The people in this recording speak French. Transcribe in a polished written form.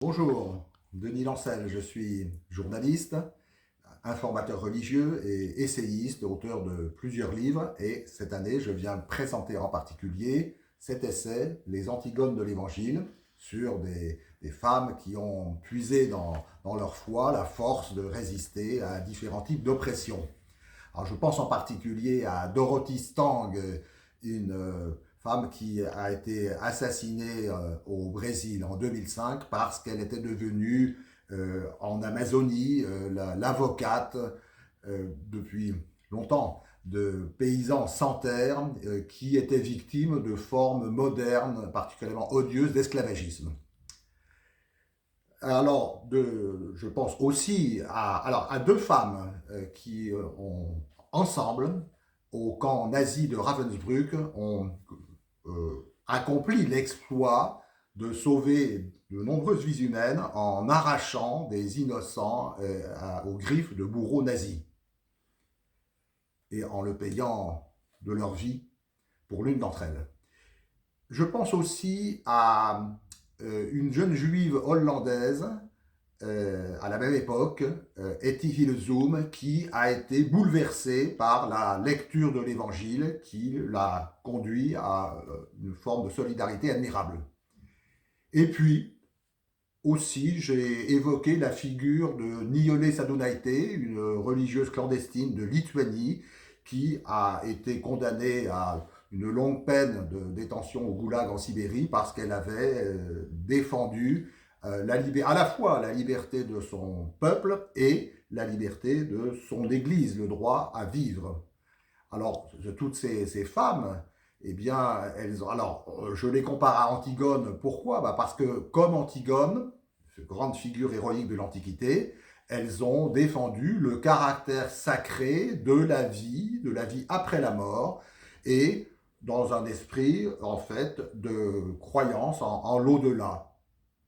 Bonjour, Denis Lancel, je suis journaliste, informateur religieux et essayiste, auteur de plusieurs livres. Et cette année, je viens présenter en particulier cet essai, Les Antigones de l'Évangile, sur des femmes qui ont puisé dans leur foi la force de résister à différents types d'oppression. Alors, je pense en particulier à Dorothy Stang, une femme qui a été assassinée au Brésil en 2005 parce qu'elle était devenue en Amazonie l'avocate depuis longtemps de paysans sans terre qui étaient victimes de formes modernes particulièrement odieuses d'esclavagisme. Je pense aussi à deux femmes qui ont ensemble, au camp nazi de Ravensbrück, ont accompli l'exploit de sauver de nombreuses vies humaines en arrachant des innocents aux griffes de bourreaux nazis et en le payant de leur vie pour l'une d'entre elles. Je pense aussi à une jeune juive hollandaise à la même époque, Etty Hillesum, qui a été bouleversée par la lecture de l'Évangile qui l'a conduit à une forme de solidarité admirable. Et puis, aussi, j'ai évoqué la figure de Nijolė Sadūnaitė, une religieuse clandestine de Lituanie, qui a été condamnée à une longue peine de détention au goulag en Sibérie parce qu'elle avait défendu à la fois la liberté de son peuple et la liberté de son église, le droit à vivre. Alors, toutes ces femmes, eh bien, je les compare à Antigone. Pourquoi ? Parce que, comme Antigone, grande figure héroïque de l'Antiquité, elles ont défendu le caractère sacré de la vie après la mort, et dans un esprit, en fait, de croyance en l'au-delà.